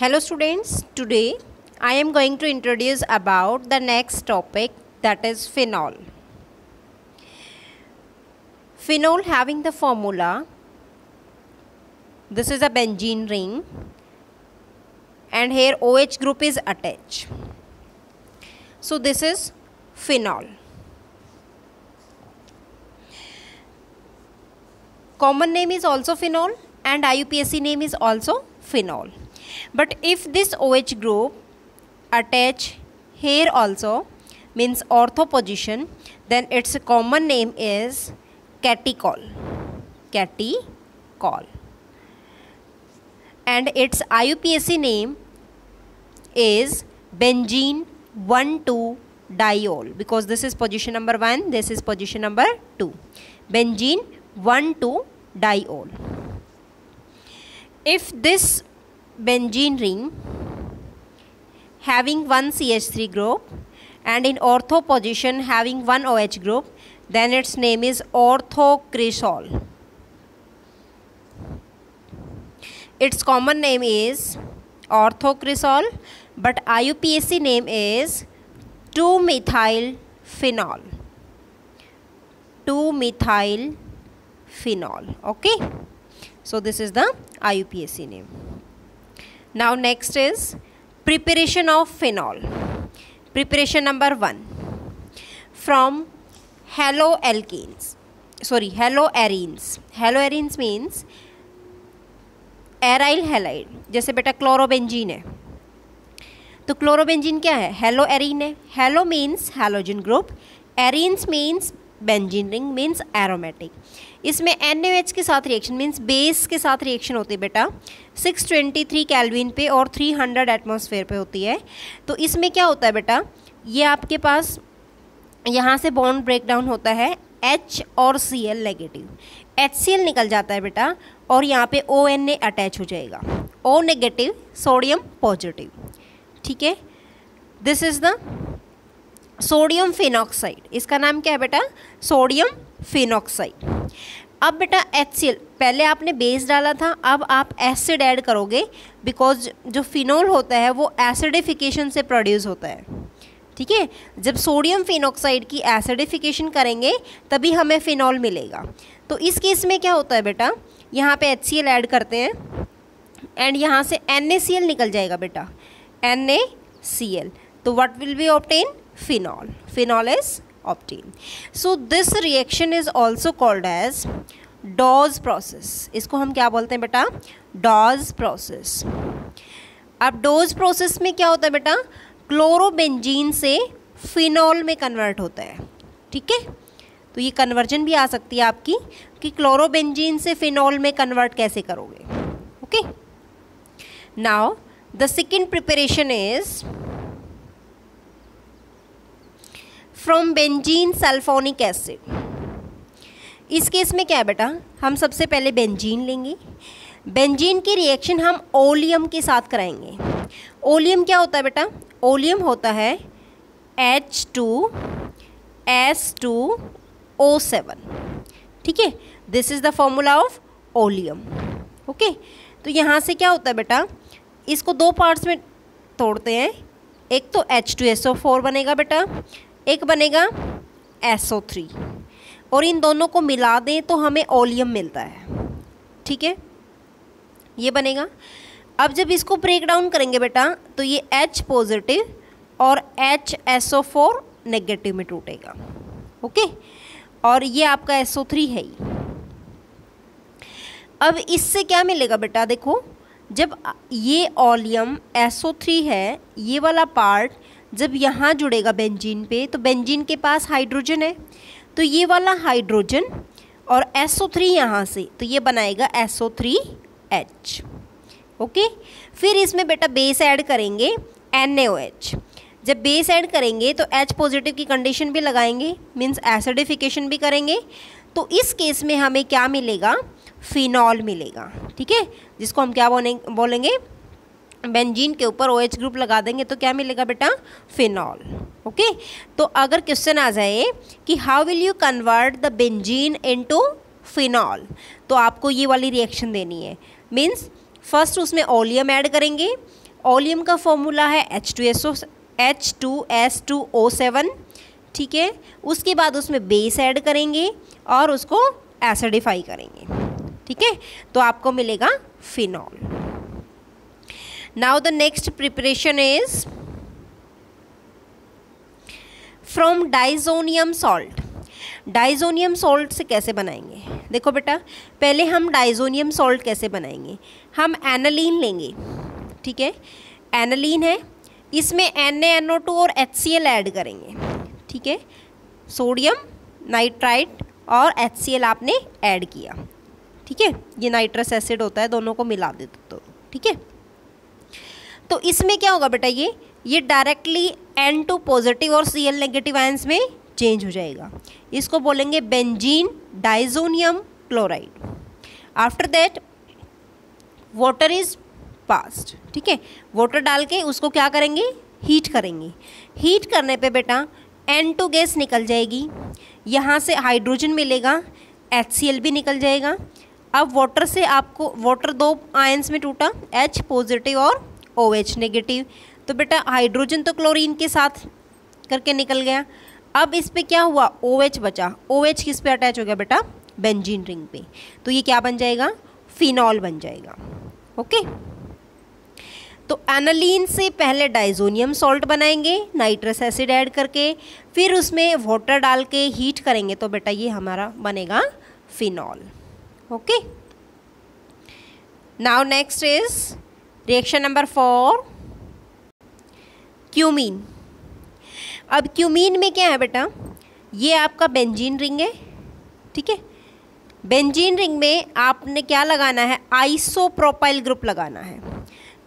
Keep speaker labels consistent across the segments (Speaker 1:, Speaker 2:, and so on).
Speaker 1: Hello students, today I am going to introduce about the next topic, that is phenol. Phenol having the formula, this is a benzene ring and here OH group is attached. So this is phenol. Common name is also phenol and IUPAC name is also phenol. But if this OH group attach here also, means ortho position, then its common name is catechol. Catechol. And its IUPAC name is benzene 1,2-diol, because this is position number 1, this is position number 2. Benzene 1,2-diol. If this benzene ring having one CH3 group and in ortho position having one OH group, then its name is orthocresol. Its common name is orthocresol, but IUPAC name is 2-methylphenol. 2-methylphenol. Okay. So this is the IUPAC name. Now next is preparation of phenol. Preparation number 1 from haloarenes. Haloarenes means aryl halide. जैसे बेटा chlorobenzene है, तो chlorobenzene क्या है? Haloarene है. Hello means halogen group, arenes means benzene ring means aromatic. इसमें NaOH के साथ रिएक्शन मीन्स बेस के साथ रिएक्शन होती है बेटा 623 केल्विन पे और 300 एटमॉस्फेयर पे होती है. तो इसमें क्या होता है बेटा, ये आपके पास यहाँ से बॉन्ड ब्रेक डाउन होता है, H और Cl नेगेटिव, HCl निकल जाता है बेटा और यहाँ पे ONA अटैच हो जाएगा, O नेगेटिव सोडियम पॉजिटिव. ठीक है, this is the sodium phenoxide. इसका नाम क्या है बेटा? Sodium phenoxide. अब बेटा HCl, पहले आपने बेस डाला था, अब आप एसिड ऐड करोगे, बिकॉज जो फिनोल होता है वो एसिडिफिकेशन से प्रोड्यूस होता है. ठीक है, जब सोडियम फिनॉक्साइड की एसिडिफिकेशन करेंगे तभी हमें फिनॉल मिलेगा. तो इस केस में क्या होता है बेटा, यहाँ पे HCl ऐड करते हैं एंड यहाँ से NaCl निकल जाएगा बेटा, NaCl. तो what will be obtain? Phenol. Phenol is obtain. So this reaction is also called as Dow's process. इसको हम क्या बोलते हैं बेटा? Dow's process. अब डॉज प्रोसेस में क्या होता है बेटा, क्लोरोबेंजीन से फिनॉल में कन्वर्ट होता है. ठीक है, तो ये कन्वर्जन भी आ सकती है आपकी कि क्लोरोबेंजीन से फिनॉल में कन्वर्ट कैसे करोगे. Okay, now the second preparation is from benzene sulphonic acid. इस केस में क्या है बेटा, हम सबसे पहले बेंजीन लेंगे. बेंजीन की रिएक्शन हम ओलियम के साथ कराएंगे. ओलियम क्या होता है बेटा? ओलियम होता है H2S2O7. ठीक है, this is the formula of oleum. Okay, तो यहाँ से क्या होता है बेटा, इसको दो पार्ट्स में तोड़ते हैं. एक तो H2SO4 बनेगा बेटा, एक बनेगा SO3, और इन दोनों को मिला दें तो हमें ओलियम मिलता है. ठीक है, ये बनेगा. अब जब इसको ब्रेक डाउन करेंगे बेटा तो ये H पॉजिटिव और HSO4 नेगेटिव में टूटेगा. ओके, और ये आपका SO3 है ही. अब इससे क्या मिलेगा बेटा, देखो जब ये ओलियम SO3 है, ये वाला पार्ट जब यहाँ जुड़ेगा बेंजीन पे, तो बेंजीन के पास हाइड्रोजन है, तो ये वाला हाइड्रोजन और SO3 यहाँ से, तो ये बनाएगा SO3H. ओके, फिर इसमें बेटा बेस ऐड करेंगे NaOH. जब बेस ऐड करेंगे तो H पॉजिटिव की कंडीशन भी लगाएंगे, मीन्स एसिडिफिकेशन भी करेंगे. तो इस केस में हमें क्या मिलेगा? फिनॉल मिलेगा. ठीक है, जिसको हम क्या बोलेंगे, बेंजीन के ऊपर OH ग्रुप लगा देंगे तो क्या मिलेगा बेटा? फिनॉल. ओके, तो अगर क्वेश्चन आ जाए कि how will you convert the benzene into phenol, तो आपको ये वाली रिएक्शन देनी है. मीन्स फर्स्ट उसमें ओलियम ऐड करेंगे ओलियम का फॉर्मूला है H2S2O7, ठीक है। उसके बाद उसमें बेस ऐड करेंगे और उसको एसिडिफाई करेंगे, ठीक है, तो आपको मिलेगा phenol. Now the next preparation is from diazonium salt. Diazonium salt से कैसे बनाएंगे? देखो बेटा, पहले हम डाइजोनियम सॉल्ट कैसे बनाएंगे, हम एनालीन लेंगे, ठीक है, एनालीन है, इसमें NaNO2 और HCl ऐड करेंगे, ठीक है, सोडियम नाइट्राइट और HCl आपने ऐड किया, ठीक है, ये नाइट्रस एसिड होता है, दोनों को मिला देते तो, ठीक है। तो इसमें क्या होगा बेटा, ये डायरेक्टली N2 पॉजिटिव और Cl नेगेटिव आयंस में चेंज हो जाएगा, इसको बोलेंगे benzene diazonium chloride. After that water is passed, ठीक है, वाटर डाल के उसको क्या करेंगे, हीट करेंगे। हीट करने पे बेटा N2 गैस निकल जाएगी, यहाँ से हाइड्रोजन मिलेगा, HCl भी निकल जाएगा। अब वाटर से आपको, वाटर दो आयंस में टूटा, H पॉजिटिव और OH नेगेटिव, तो बेटा हाइड्रोजन तो क्लोरीन के साथ करके निकल गया। अब इस पे क्या हुआ, OH बचा, OH किस पे अटैच हो गया बेटा, बेंजीन रिंग पे, तो ये क्या बन जाएगा, फिनॉल बन जाएगा, ओके। तो एनालीन से पहले डाइजोनियम सॉल्ट बनाएंगे नाइट्रस एसिड ऐड करके, फिर उसमें वाटर डाल के हीट करेंगे, तो बेटा ये हमारा बनेगा phenol, okay. Now next is reaction number 4, cumene. अब क्यूमीन में क्या है बेटा, ये आपका बेंजीन रिंग है, ठीक है, बेंजीन रिंग में आपने क्या लगाना है, आइसोप्रोपाइल ग्रुप लगाना है,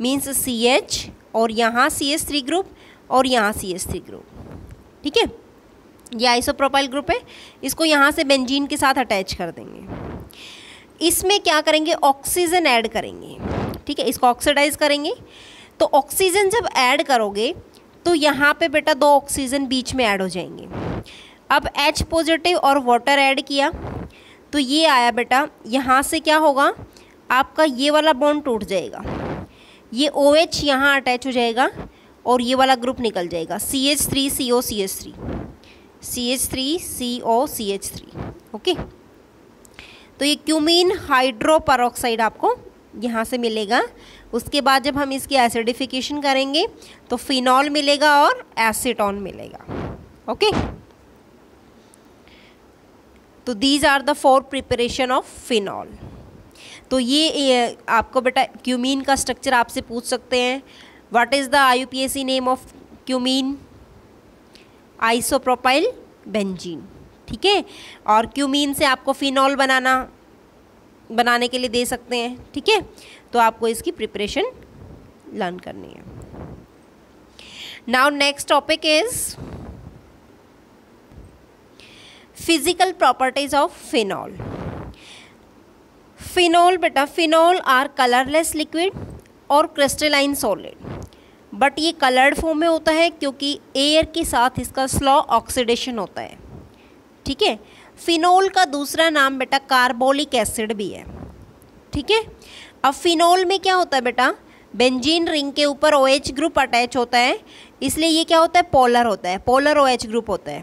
Speaker 1: मीन्स CH और यहाँ CH3 ग्रुप और यहाँ CH3 ग्रुप, ठीक है, ये आइसोप्रोपाइल ग्रुप है, इसको यहाँ से बेंजीन के साथ अटैच कर देंगे। इसमें क्या करेंगे, ऑक्सीजन ऐड करेंगे, ठीक है, इसको ऑक्सीडाइज करेंगे। तो ऑक्सीजन जब ऐड करोगे तो यहाँ पे बेटा 2 ऑक्सीजन बीच में ऐड हो जाएंगे। अब H पॉजिटिव और वाटर ऐड किया तो ये आया बेटा, यहाँ से क्या होगा, आपका ये वाला बॉन्ड टूट जाएगा, ये OH यहाँ अटैच हो जाएगा और ये वाला ग्रुप निकल जाएगा, CH3COCH3, CH3COCH3, ओके। तो ये क्यूमीन हाइड्रो पेरोक्साइड आपको यहाँ से मिलेगा। उसके बाद जब हम इसकी एसिडिफिकेशन करेंगे तो फिनॉल मिलेगा और एसीटोन मिलेगा, ओके। तो these are the 4 preparation of phenol. तो ये आपको बेटा क्यूमीन का स्ट्रक्चर आपसे पूछ सकते हैं, what is the IUPAC name of cumene, isopropyl benzene, ठीक है, और क्यूमीन से आपको फिनॉल बनाने के लिए दे सकते हैं, ठीक है। तो आपको इसकी प्रिपरेशन लर्न करनी है। Now next topic is physical properties of phenol. Phenol बेटा, फिनॉल आर कलरलेस लिक्विड और क्रिस्टलाइन सॉलिड, बट ये कलर्ड फॉर्म में होता है क्योंकि एयर के साथ इसका स्लो ऑक्सीडेशन होता है, ठीक है। फिनॉल का दूसरा नाम बेटा कार्बोलिक एसिड भी है, ठीक है। अब फिनॉल में क्या होता है बेटा, बेंजीन रिंग के ऊपर OH ग्रुप अटैच होता है, इसलिए ये क्या होता है, पोलर होता है, पोलर OH ग्रुप होता है।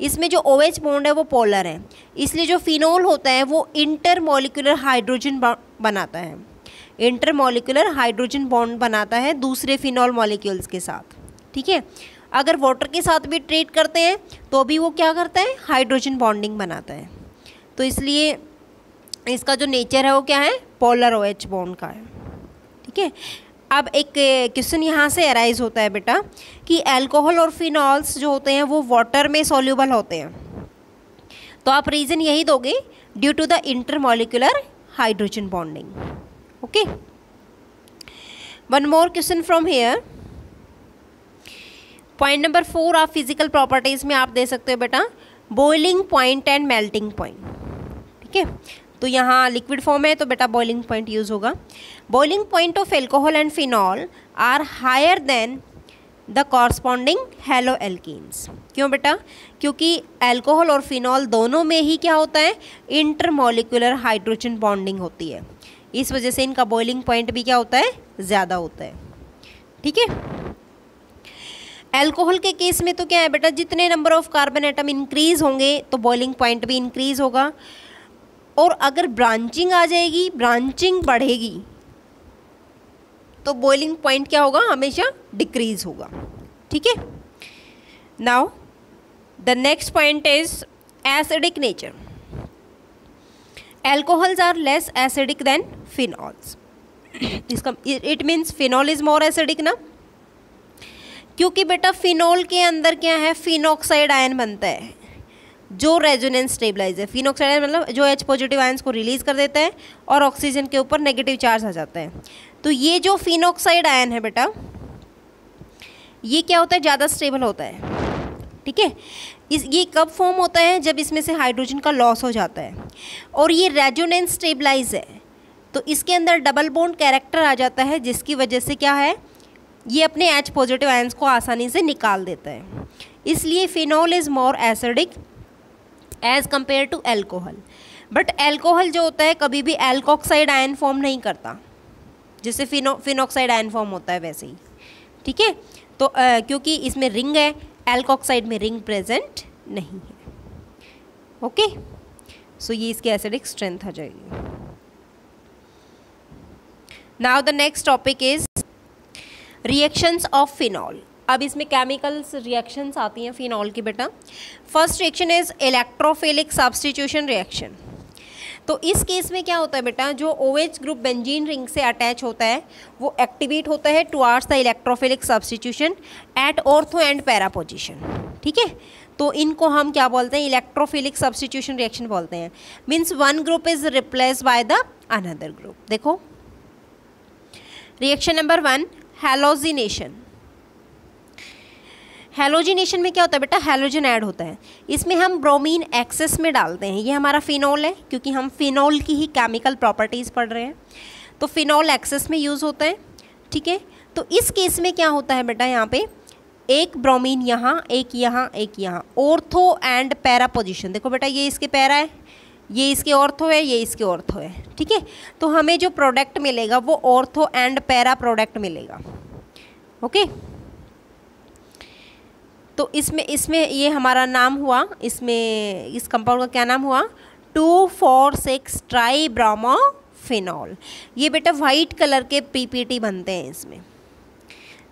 Speaker 1: इसमें जो OH बॉन्ड है वो पोलर है, इसलिए जो फिनॉल होता है वो इंटरमॉलिक्यूलर हाइड्रोजन बनाता है, इंटरमॉलिक्यूलर हाइड्रोजन बॉन्ड बनाता है दूसरे फिनॉल मॉलिक्यूल्स के साथ, ठीक है। अगर वाटर के साथ भी ट्रीट करते हैं तो भी वो क्या करता है, हाइड्रोजन बॉन्डिंग बनाता है। तो इसलिए इसका जो नेचर है वो क्या है, पोलर OH बॉन्ड का है, ठीक है। अब एक क्वेश्चन यहाँ से अराइज होता है बेटा कि अल्कोहल और फिनॉल्स जो होते हैं वो वाटर में सॉल्यूबल होते हैं, तो आप रीज़न यही दोगे, due to the intermolecular hydrogen bonding, okay. One more question from here, point number 4 आप फिजिकल प्रॉपर्टीज़ में आप दे सकते हो बेटा boiling point and melting point, ठीक है। तो यहाँ लिक्विड फॉर्म है तो बेटा बॉइलिंग पॉइंट यूज़ होगा। Boiling point of alcohol and phenol are higher than the corresponding halo alkenes. क्यों बेटा, क्योंकि अल्कोहल और फिनॉल दोनों में ही क्या होता है, इंटरमॉलिक्यूलर हाइड्रोजन बॉन्डिंग होती है, इस वजह से इनका बॉइलिंग पॉइंट भी क्या होता है, ज़्यादा होता है, ठीक है। अल्कोहल के केस में तो क्या है बेटा, जितने number of carbon atom increase होंगे तो बॉइलिंग पॉइंट भी इंक्रीज होगा, और अगर ब्रांचिंग आ जाएगी, ब्रांचिंग बढ़ेगी, तो बॉइलिंग पॉइंट क्या होगा, हमेशा डिक्रीज होगा। ठीक है। Now the next point is acidic nature. Alcohols are less acidic than phenols. इसका it means phenol is more acidic ना, क्योंकि बेटा फिनॉल के अंदर क्या है, फिनॉक्साइड आयन बनता है जो रेजोनेंस स्टेबलाइज है। फिनॉक्साइड आयन मतलब जो H पॉजिटिव आयंस को रिलीज कर देता है और ऑक्सीजन के ऊपर नेगेटिव चार्ज आ जाता है। तो ये जो फिनॉक्साइड आयन है बेटा, ये क्या होता है, ज़्यादा स्टेबल होता है। ठीक है। ये कब फॉर्म होता है, जब इसमें से हाइड्रोजन का लॉस हो जाता है, और ये रेजोनेंस स्टेबलाइज है, तो इसके अंदर डबल बॉन्ड कैरेक्टर आ जाता है, जिसकी वजह से क्या है, ये अपने H पॉजिटिव आयंस को आसानी से निकाल देता है। इसलिए phenol is more acidic as compare to alcohol. But alcohol जो होता है कभी भी एल्कोक्साइड आयन फॉर्म नहीं करता, जिससे फिनॉक्साइड आयन फॉर्म होता है वैसे ही। ठीक है। तो क्योंकि इसमें रिंग है, एल्कोक्साइड में रिंग प्रेजेंट नहीं है। ओके, सो ये इसकी एसिडिक स्ट्रेंथ आ जाएगी। Now the next topic is reactions of phenol. अब इसमें केमिकल्स रिएक्शंस आती हैं फिनॉल की बेटा। First reaction is electrophilic substitution reaction. तो इस केस में क्या होता है बेटा, जो OH ग्रुप बेंजीन रिंग से अटैच होता है वो एक्टिवेट होता है towards the electrophilic substitution at ortho and para position. ठीक है। तो इनको हम क्या बोलते हैं, इलेक्ट्रोफिलिक सब्स्टिट्यूशन रिएक्शन बोलते हैं। Means one group is replace by the another group. देखो रिएक्शन नंबर 1, हैलोजिनेशन। हैलोजिनेशन में क्या होता है बेटा, हैलोजन ऐड होता है। इसमें हम ब्रोमीन एक्सेस में डालते हैं। ये हमारा फिनॉल है, क्योंकि हम फिनॉल की ही केमिकल प्रॉपर्टीज़ पढ़ रहे हैं, तो फिनॉल एक्सेस में यूज़ होता है। ठीक है। तो इस केस में क्या होता है बेटा, यहाँ पे एक ब्रोमीन यहाँ, एक यहाँ, एक यहाँ, ऑर्थो एंड पैरा पोजिशन। देखो बेटा ये इसके पैरा है, ये इसके ऑर्थो है, ये इसके ऑर्थो है। ठीक है। तो हमें जो प्रोडक्ट मिलेगा वो ऑर्थो एंड पैरा प्रोडक्ट मिलेगा। ओके। तो इसमें ये हमारा नाम हुआ, इसमें इस कंपाउंड का क्या नाम हुआ, 2,4,6 ट्राइब्रोमोफिनॉल। ये बेटा वाइट कलर के PPT बनते हैं इसमें।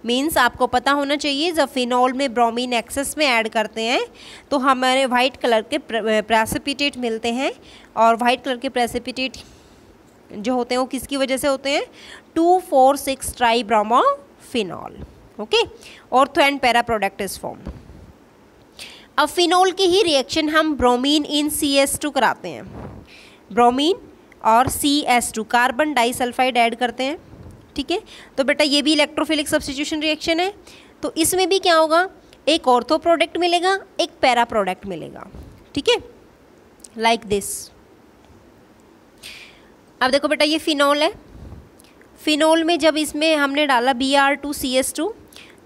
Speaker 1: मीन्स आपको पता होना चाहिए, जब फिनॉल में ब्रोमीन एक्सेस में ऐड करते हैं तो हमारे वाइट कलर के प्रेसिपिटेट मिलते हैं, और वाइट कलर के प्रेसिपिटेट जो होते हैं वो किसकी वजह से होते हैं, 2,4,6 tribromophenol. Okay. Ortho and para product is form. अब फिनॉल की ही रिएक्शन हम ब्रोमीन इन CS2 कराते हैं। ब्रोमीन और CS2 कार्बन डाइसल्फाइड ऐड करते हैं। ठीक है। तो बेटा ये भी इलेक्ट्रोफिलिक सब्स्टिट्यूशन रिएक्शन है। तो इसमें भी क्या होगा, एक ऑर्थो प्रोडक्ट मिलेगा, एक पैरा प्रोडक्ट मिलेगा। ठीक है, लाइक दिस। अब देखो बेटा ये फिनॉल है। फिनॉल में जब इसमें हमने डाला Br2CS2,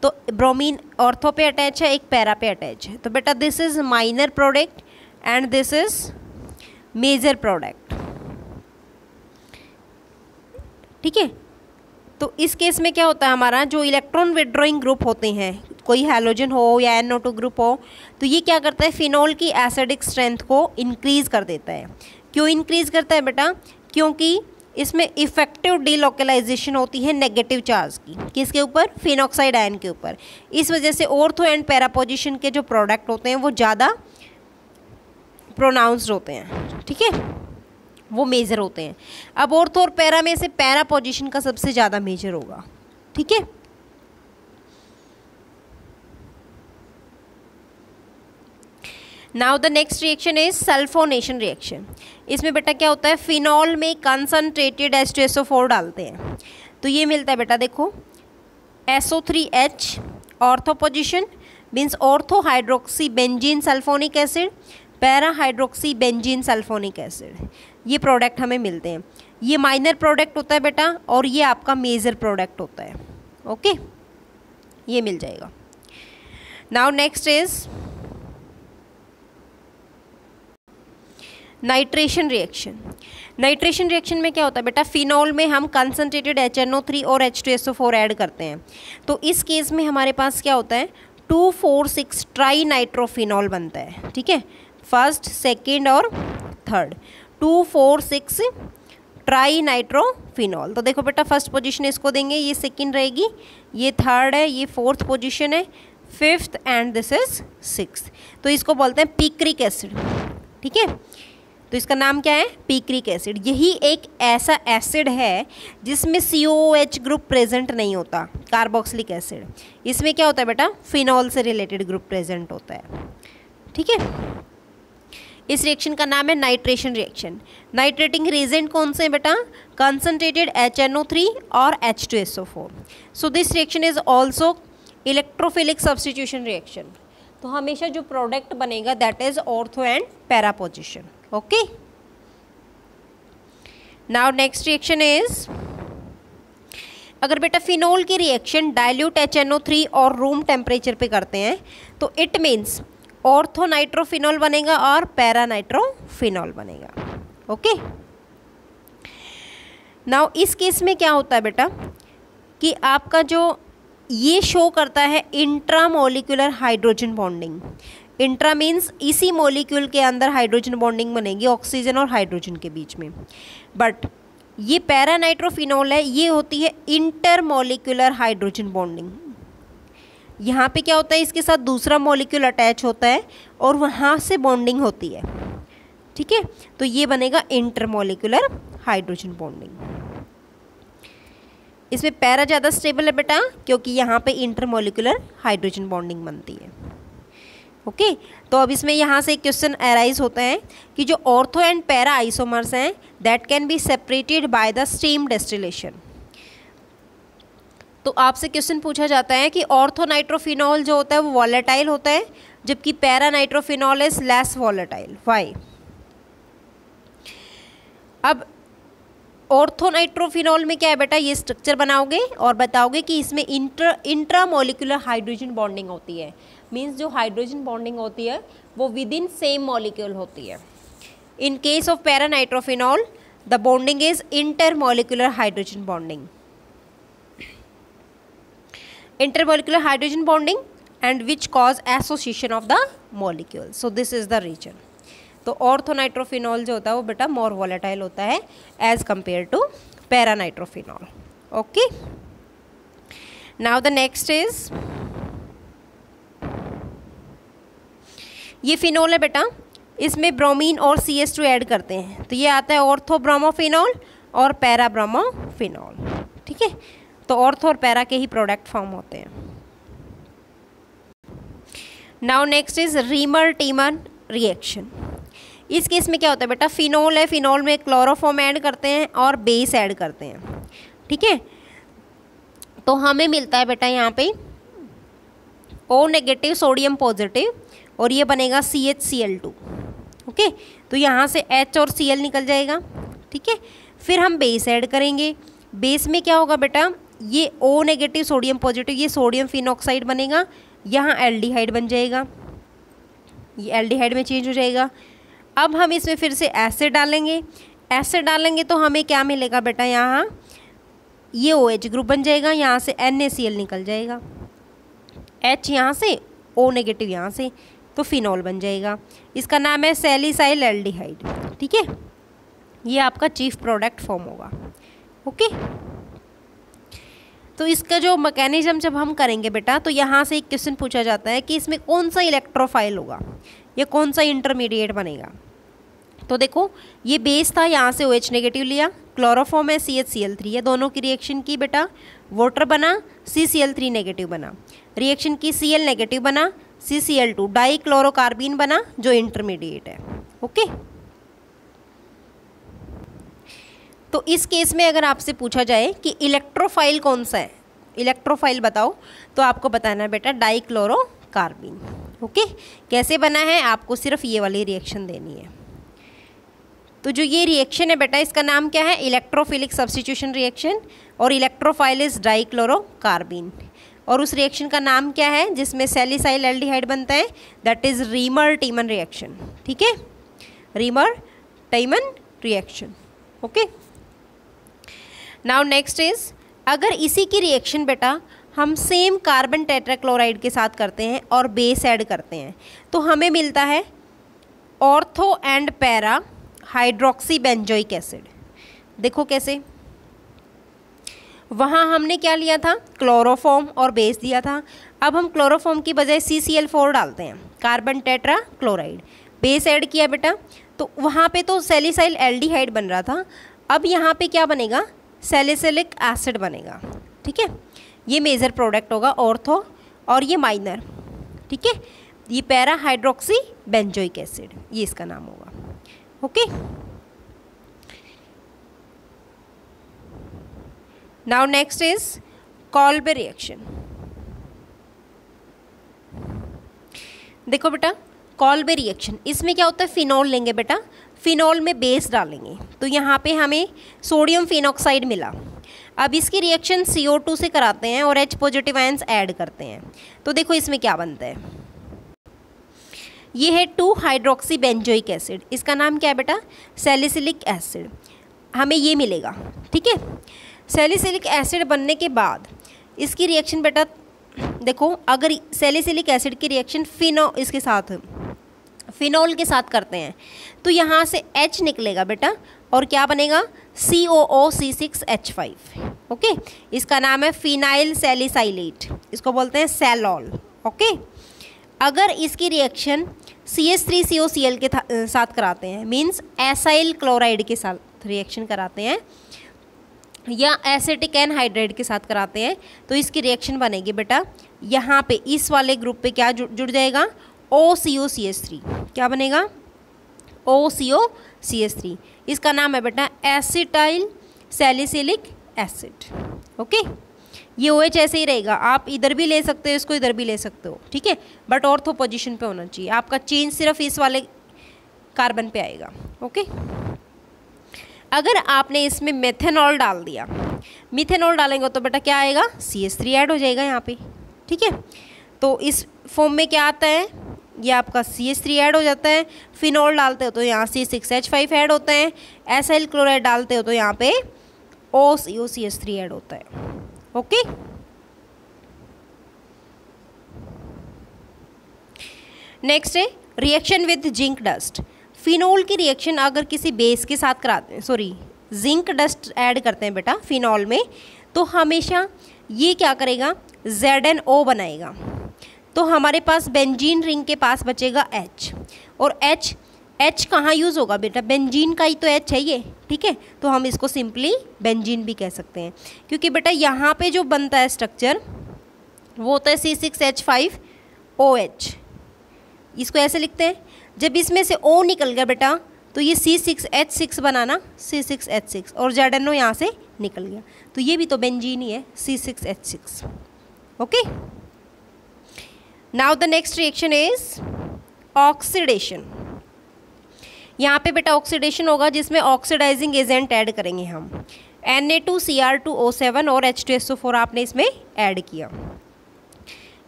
Speaker 1: तो ब्रोमीन ऑर्थो पे अटैच है, एक पैरा पे अटैच है। तो बेटा this is minor product and this is major product. ठीक है। तो इस केस में क्या होता है, हमारा जो इलेक्ट्रॉन विड्रॉइंग ग्रुप होते हैं, कोई हैलोजन हो या NO2 ग्रुप हो, तो ये क्या करता है, फिनॉल की एसिडिक स्ट्रेंथ को इंक्रीज कर देता है। क्यों इंक्रीज करता है बेटा, क्योंकि इसमें इफेक्टिव डीलोकलाइजेशन होती है नेगेटिव चार्ज की, किसके ऊपर, फिनॉक्साइड आयन के ऊपर। इस वजह से ऑर्थो एंड पैरा पोजिशन के जो प्रोडक्ट होते हैं वो ज़्यादा प्रोनाउंस्ड होते हैं। ठीक है, वो मेजर होते हैं। अब ऑर्थो और पैरा में से पैरा पोजीशन का सबसे ज़्यादा मेजर होगा। ठीक है। Now the next reaction is sulphonation reaction. इसमें बेटा क्या होता है, फिनॉल में कंसनट्रेटेड H2SO4 डालते हैं, तो ये मिलता है बेटा देखो SO3H ortho position means ortho hydroxy benzene sulphonic acid, para hydroxy benzene sulphonic acid, ये प्रोडक्ट हमें मिलते हैं। ये माइनर प्रोडक्ट होता है बेटा, और ये आपका मेजर प्रोडक्ट होता है। ओके, ये मिल जाएगा। Now next is nitration reaction. Nitration reaction में क्या होता है बेटा, फिनॉल में हम कंसनट्रेटेड HNO3 और H2SO4 ऐड करते हैं। तो इस केस में हमारे पास क्या होता है, 2,4,6 ट्राई नाइट्रोफिनॉल बनता है। ठीक है, फर्स्ट, सेकेंड और थर्ड, 2,4,6 ट्राई नाइट्रोफिनॉल। तो देखो बेटा, फर्स्ट पोजीशन इसको देंगे, ये सेकंड रहेगी, ये थर्ड है, ये फोर्थ पोजीशन है, fifth and this is sixth. तो इसको बोलते हैं पिक्रिक एसिड। ठीक है, तो इसका नाम क्या है, पिक्रिक एसिड। यही एक ऐसा एसिड है जिसमें COOH ग्रुप प्रेजेंट नहीं होता, कार्बोक्सिलिक एसिड। इसमें क्या होता है बेटा, फिनॉल से रिलेटेड ग्रुप प्रेजेंट होता है। ठीक है, इस रिएक्शन का नाम है नाइट्रेशन रिएक्शन। नाइट्रेटिंग रिएजेंट कौन से हैं बेटा, कंसनट्रेटेड HNO3 और H2SO4। So this reaction is also electrophilic substitution reaction. तो हमेशा जो प्रोडक्ट बनेगा that is ortho and para position. Okay, now next reaction is, अगर बेटा फिनॉल की रिएक्शन डाइल्यूट HNO3 और रूम टेम्परेचर पे करते हैं तो इट मीन्स ऑर्थो नाइट्रोफिनॉल बनेगा और पैरा नाइट्रोफिनॉल बनेगा। ओके, नाउ इस केस में क्या होता है बेटा कि आपका जो ये शो करता है intramolecular hydrogen bonding. Intra means इसी मॉलिक्यूल के अंदर हाइड्रोजन बॉन्डिंग बनेगी ऑक्सीजन और हाइड्रोजन के बीच में। बट ये पैरा नाइट्रोफिनॉल है, ये होती है इंटरमोलिकुलर हाइड्रोजन बॉन्डिंग। यहाँ पे क्या होता है, इसके साथ दूसरा मॉलिक्यूल अटैच होता है और वहाँ से बॉन्डिंग होती है। ठीक है, तो ये बनेगा इंटरमोलिकुलर हाइड्रोजन बॉन्डिंग। इसमें पैरा ज़्यादा स्टेबल है बेटा, क्योंकि यहाँ पे इंटरमोलिकुलर हाइड्रोजन बॉन्डिंग बनती है। ओके, तो अब इसमें यहाँ से एक क्वेश्चन अराइज होता है कि जो ऑर्थो एंड पैरा आइसोमर्स हैं that can be separated by the steam distillation. तो आपसे क्वेश्चन पूछा जाता है कि ऑर्थो नाइट्रोफिनॉल जो होता है वो वॉलेटाइल होता है, जबकि para nitrophenol is less volatile. Why? अब ऑर्थो नाइट्रोफिनॉल में क्या है बेटा, ये स्ट्रक्चर बनाओगे और बताओगे कि इसमें इंट्रामोलिकुलर हाइड्रोजन बॉन्डिंग होती है। मीन्स जो हाइड्रोजन बॉन्डिंग होती है वो विद इन सेम मॉलिक्यूल होती है। In case of para nitrophenol the bonding is intermolecular hydrogen bonding. Intermolecular hydrogen bonding and which cause association of the molecule. So this is the region. तो orthonitrophenol जो होता है वो बेटा more volatile होता है as compare to paranitrophenol. Okay, now the next is, ये phenol है बेटा, इसमें ब्रोमीन और CH2 ऐड करते हैं तो ये आता है ऑर्थोब्रोमोफिनॉल और पैराब्रोमोफिनॉल। ठीक है, तो ऑर्थो और पैरा के ही प्रोडक्ट फॉर्म होते हैं। Now next is reamer टीमन reaction. इस केस में क्या होता है बेटा, फिनॉल है, फिनॉल में क्लोरोफॉर्म ऐड करते हैं और बेस ऐड करते हैं। ठीक है, तो हमें मिलता है बेटा यहाँ पे O नेगेटिव सोडियम पॉजिटिव और ये बनेगा CHCl2। ओके, तो यहाँ से H और Cl निकल जाएगा। ठीक है, फिर हम बेस ऐड करेंगे। बेस में क्या होगा बेटा, ये O नेगेटिव सोडियम पॉजिटिव, ये सोडियम फिनॉक्साइड बनेगा, यहाँ एल्डिहाइड बन जाएगा, ये एल्डिहाइड में चेंज हो जाएगा। अब हम इसमें फिर से एसिड डालेंगे, एसिड डालेंगे तो हमें क्या मिलेगा बेटा, यहाँ ये OH ग्रुप बन जाएगा, यहाँ से NaCl निकल जाएगा, H यहाँ से, O नेगेटिव यहाँ से, तो फिनॉल बन जाएगा। इसका नाम है सैलिसाइल एल्डिहाइड। ठीक है, ये आपका चीफ प्रोडक्ट फॉर्म होगा। ओके, तो इसका जो मैकेनिज्म जब हम करेंगे बेटा, तो यहाँ से एक क्वेश्चन पूछा जाता है कि इसमें कौन सा इलेक्ट्रोफाइल होगा या कौन सा इंटरमीडिएट बनेगा। तो देखो, ये बेस था, यहाँ से OH नेगेटिव लिया, क्लोरोफॉर्म है CHCl3, ये दोनों की रिएक्शन की बेटा, वाटर बना, CCl3 नेगेटिव बना, रिएक्शन की Cl नेगेटिव बना, CCl2 डाई क्लोरोकार्बीन बना जो इंटरमीडिएट है। ओके, तो इस केस में अगर आपसे पूछा जाए कि इलेक्ट्रोफाइल कौन सा है, इलेक्ट्रोफाइल बताओ, तो आपको बताना है बेटा डाइक्लोरोकार्बीन। ओके, कैसे बना है, आपको सिर्फ ये वाली रिएक्शन देनी है। तो जो ये रिएक्शन है बेटा, इसका नाम क्या है, इलेक्ट्रोफिलिक सब्स्टिट्यूशन रिएक्शन, और इलेक्ट्रोफाइल इज डाइक्लोरोकार्बीन। और उस रिएक्शन का नाम क्या है जिसमें सैलिसाइल एल्डिहाइड बनता है, दैट इज रीमर टीमन रिएक्शन। ठीक है, reamer टाइमन reaction. Okay, now next is, अगर इसी की रिएक्शन बेटा हम सेम कार्बन टेट्राक्लोराइड के साथ करते हैं और बेस ऐड करते हैं तो हमें मिलता है ortho and para hydroxy benzoic acid. देखो कैसे, वहाँ हमने क्या लिया था, क्लोरोफॉर्म और बेस दिया था। अब हम क्लोरोफॉर्म की बजाय CCl4 डालते हैं, carbon tetra chloride, base add किया बेटा, तो वहाँ पे तो सैलिसाइल एल्डिहाइड बन रहा था, अब यहाँ पे क्या बनेगा, सैलिसिलिक एसिड बनेगा। ठीक है, ये मेजर प्रोडक्ट होगा ऑर्थो और ये माइनर। ठीक है, ये पैरा हाइड्रोक्सी बेंजोइक एसिड, ये इसका नाम होगा। Okay, now next is Kolbe reaction. देखो बेटा, कॉल्बे रिएक्शन, इसमें क्या होता है, फिनॉल लेंगे बेटा, फिनॉल में बेस डालेंगे तो यहाँ पे हमें सोडियम फिनॉक्साइड मिला। अब इसकी रिएक्शन CO2 से कराते हैं और H पॉजिटिव आयंस ऐड करते हैं, तो देखो इसमें क्या बनता है, ये है 2 हाइड्रोक्सी बेंजोइक एसिड, इसका नाम क्या है बेटा, सैलिसिलिक एसिड, हमें ये मिलेगा। ठीक है, सैलिसिलिक एसिड बनने के बाद इसकी रिएक्शन बेटा देखो, अगर सैलिसिलिक एसिड की रिएक्शन फिनॉल के साथ करते हैं तो यहाँ से H निकलेगा बेटा और क्या बनेगा, COOC6H5। ओके, इसका नाम है फिनाइल सैलिसाइलेट, इसको बोलते हैं सैलॉल। ओके, अगर इसकी रिएक्शन CH3COCl के साथ कराते हैं, मीन्स एसाइल क्लोराइड के साथ रिएक्शन कराते हैं या एसिटिक एनहाइड्राइड के साथ कराते हैं, तो इसकी रिएक्शन बनेगी बेटा, यहाँ पे इस वाले ग्रुप पे क्या जुड़ जाएगा, OCOCH3, क्या बनेगा, OCOCH3, इसका नाम है बेटा एसिटाइल सैलिसिलिक एसिड। ओके, ये OH ऐसे ही रहेगा, आप इधर भी ले सकते हो, इसको इधर भी ले सकते हो। ठीक है, बट ऑर्थो पोजीशन पे होना चाहिए, आपका चेंज सिर्फ इस वाले कार्बन पे आएगा। ओके, अगर आपने इसमें मेथेनॉल डाल दिया, मिथेनॉल डालेंगे तो बेटा क्या आएगा, CH3 ऐड हो जाएगा यहाँ पे। ठीक है, तो इस फॉर्म में क्या आता है, ये आपका CH3 ऐड हो जाता है, फिनॉल डालते हो तो यहाँ C6H5 ऐड होता है, एसाइल क्लोराइड डालते हो तो यहाँ पे OCOCH3 ऐड होता है। ओके, नेक्स्ट है reaction with zinc dust. Phenol की रिएक्शन अगर किसी बेस के साथ कराते हैं, जिंक डस्ट ऐड करते हैं बेटा फिनॉल में, तो हमेशा ये क्या करेगा, ZnO बनाएगा, तो हमारे पास बेंजीन रिंग के पास बचेगा H, और H कहाँ यूज़ होगा बेटा, बेंजीन का ही तो H है ये। ठीक है, तो हम इसको सिंपली बेंजीन भी कह सकते हैं, क्योंकि बेटा यहाँ पे जो बनता है स्ट्रक्चर वो होता है C6H5OH, इसको ऐसे लिखते हैं। जब इसमें से O निकल गया बेटा तो ये C6H6 बनाना, C6H6, और ZnO यहाँ से निकल गया, तो ये भी तो बेंजीन ही है, C6H6। Okay, now the next reaction is oxidation. यहाँ पे बेटा ऑक्सीडेशन होगा जिसमें ऑक्सीडाइजिंग एजेंट ऐड करेंगे हम, Na2Cr2O7 और H2SO4 आपने इसमें ऐड किया।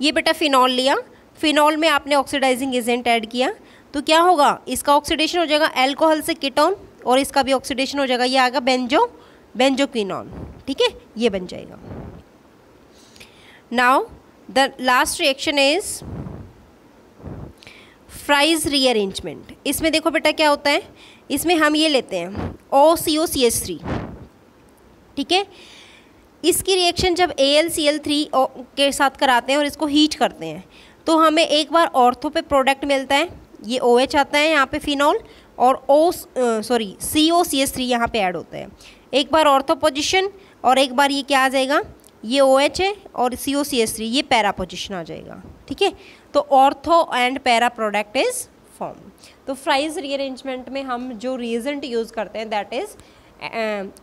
Speaker 1: ये बेटा फिनॉल लिया, फिनॉल में आपने ऑक्सीडाइजिंग एजेंट ऐड किया, तो क्या होगा, इसका ऑक्सीडेशन हो जाएगा अल्कोहल से कीटोन, और इसका भी ऑक्सीडेशन हो जाएगा, ये आएगा बेंजोक्विनोन। ठीक है, ये बन जाएगा। Now the last reaction is fries rearrangement. इसमें देखो बेटा क्या होता है, इसमें हम ये लेते हैं OCOCH3। ठीक है, इसकी रिएक्शन जब AlCl3 के साथ कराते हैं और इसको हीट करते हैं तो हमें एक बार ऑर्थो पे प्रोडक्ट मिलता है, ये OH आता है यहाँ पे फिनॉल, और COCH3 यहाँ पे ऐड होता है। एक बार ऑर्थो पोजिशन और एक बार ये क्या आ जाएगा, ये OH है और COCH3 ये पैरा पोजिशन आ जाएगा। ठीक है, तो ortho and para product is form. तो फ्राइज रीअरेंजमेंट में हम जो रिएजेंट यूज़ करते हैं दैट इज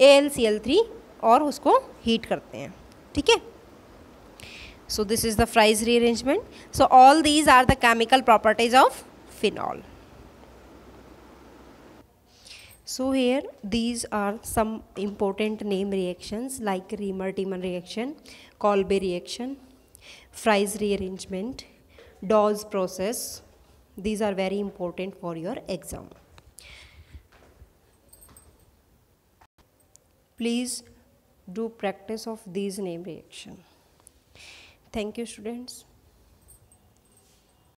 Speaker 1: AlCl3 और उसको हीट करते हैं। ठीक है, so this is the Fries rearrangement. So all these are the chemical properties of phenol. So here these are some important name reactions like Riemer-Tiemann reaction, Kolbe reaction, Fries rearrangement, Dawes process. These are very important for your exam. Please do practice of these name reaction. Thank you, students.